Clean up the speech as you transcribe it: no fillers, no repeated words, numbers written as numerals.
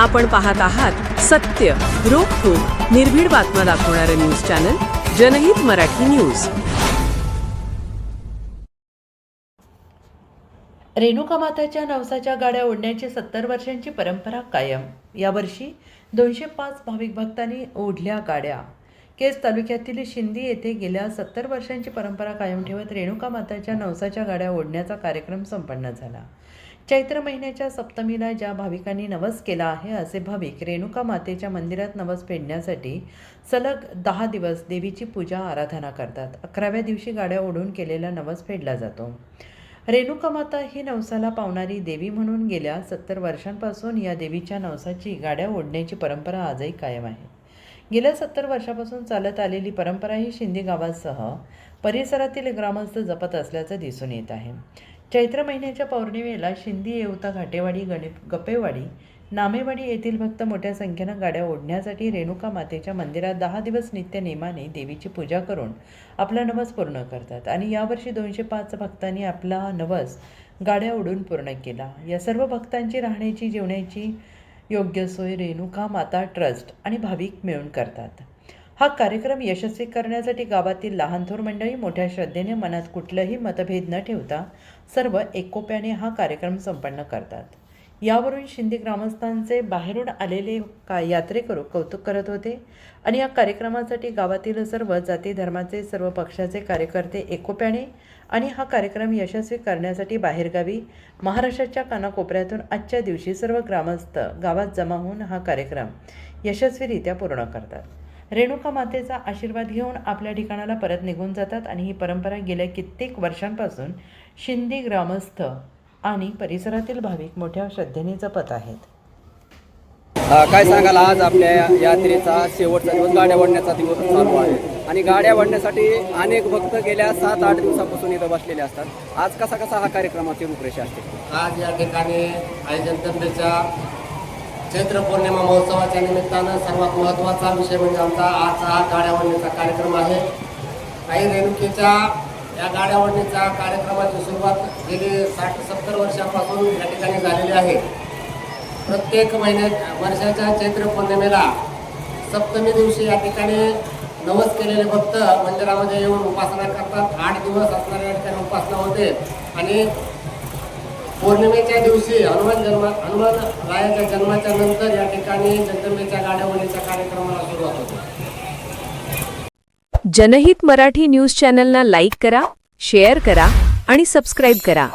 आपण पाहत आहात सत्य, रोखठोक, निर्भीड बातम्या दाखवणारे न्यूज चॅनल जनहित मराठी न्यूज। रेणुका माताच्या नवसाच्या गाड्या ओढण्याची 70 वर्षांची परंपरा कायम। यावर्षी 205 भाविक भक्तांनी ओढल्या गाड्या। केज तालुक्यातील शिंदी येथे गेल्या 70 वर्षांची परंपरा कायम ठेवत रेणुका माताच्या नवसाच्या गाड्या ओढण्याचा कार्यक्रम संपन्न झाला। चैत्र महिन्याच्या सप्तमीला ज्या भाविकांनी नवस केला आहे असे भाविक रेणुका मातेच्या मंदिरात नवस फेडण्यासाठी सलग 10 दिवस देवीची पूजा आराधना करतात। 11व्या दिवशी गाड्या ओढून केलेला नवस फेडला जातो। रेणुका माता ही नवसाला पावणारी देवी म्हणून गेल्या 70 वर्षांपासून या देवीच्या नवसाची गाड्या ओढण्याची परंपरा आजही कायम आहे। गेल्या 70 वर्षापासून चालत आलेली परंपरा ही शिंदे गावासह परिसरातील ग्रामस्थ जपत असल्याचं दिसून येत आहे। चैत्र महिन्याच्या पौर्णिमेला शिंदी, येवता, घाटेवाडी, गप्पेवाडी, नामेवाडी येथील भक्त मोठ्या संख्येनं गाड्या ओढण्यासाठी रेणुका मातेच्या मंदिरात 10 दिवस नित्य नेमाने देवीची पूजा करून आपला नवस पूर्ण करतात आणि यावर्षी 205 भक्तांनी आपला नवस गाड्या ओढून पूर्ण केला। या सर्व भक्तांची राहण्याची, जेवण्याची योग्य सोय रेणुका माता ट्रस्ट आणि भाविक मिळून करतात। हा कार्यक्रम यशस्वी करण्यासाठी गावातील लहान थोर मंडळी मोठ्या श्रद्धेने मनात कुठलाही मतभेद न ठेवता सर्व एकोप्याने हा कार्यक्रम संपन्न करतात। यावरून शिंदे ग्रामस्थांचे बाहेरून आलेले यात्रेकरू कौतुक करत होते आणि या कार्यक्रमासाठी गावातील सर्व जाती धर्माचे, सर्व पक्षाचे कार्यकर्ते एकोप्याने आणि हा कार्यक्रम यशस्वी करण्यासाठी बाहेरगावी महाराष्ट्राच्या कानाकोपऱ्यातून आजच्या दिवशी सर्व ग्रामस्थ गावात जमा होऊन हा कार्यक्रम यशस्वीरित्या पूर्ण करतात। रेणुका मातेचा आशीर्वाद घेऊन आपल्या ठिकाणाला परत निघून जातात आणि ही परंपरा गेल्या कित्येक वर्षांपासून शिंदे ग्रामस्थ आणि परिसरातील भाविक मोठ्या श्रद्धेने जपत आहेत। काय सांगाल, आज आपल्या यात्रेचा शेवटचा दिवस गाड्या ओढण्याचा दिवस चालू आहे आणि गाड्या ओढण्यासाठी अनेक भक्त गेल्या 7-8 दिवसापासून इथं बसलेले असतात। आज कसा हा कार्यक्रमाची रूपरेषा असते? आज या ठिकाणी आयोजनकर्त्याच्या चैत्र पौर्णिमा महोत्सवाच्या निमित्तानं सर्वात महत्त्वाचा विषय म्हणजे आमचा आजचा हा गाड्या ओढण्याचा कार्यक्रम आहे। काही रेणुकेच्या या गाड्या ओढण्याच्या कार्यक्रमाची सुरुवात गेली 60-70 वर्षांपासून या ठिकाणी झालेली आहे। प्रत्येक वर्षाच्या चैत्र पौर्णिमेला सप्तमी दिवशी या ठिकाणी नवस केलेले भक्त मंदिरामध्ये येऊन उपासना करतात। 8 दिवस असणाऱ्या या ठिकाणी उपासना होते आणि पौर्णिमेच्या दिवशी हनुमान रायाच्या जन्माच्या नंतर या ठिकाणी जगदंबेच्या गाड्या ओढण्याच्या कार्यक्रमाला सुरुवात होते। जनहित मराठी न्यूज चॅनलला लाईक करा, शेअर करा आणि सबस्क्राईब करा।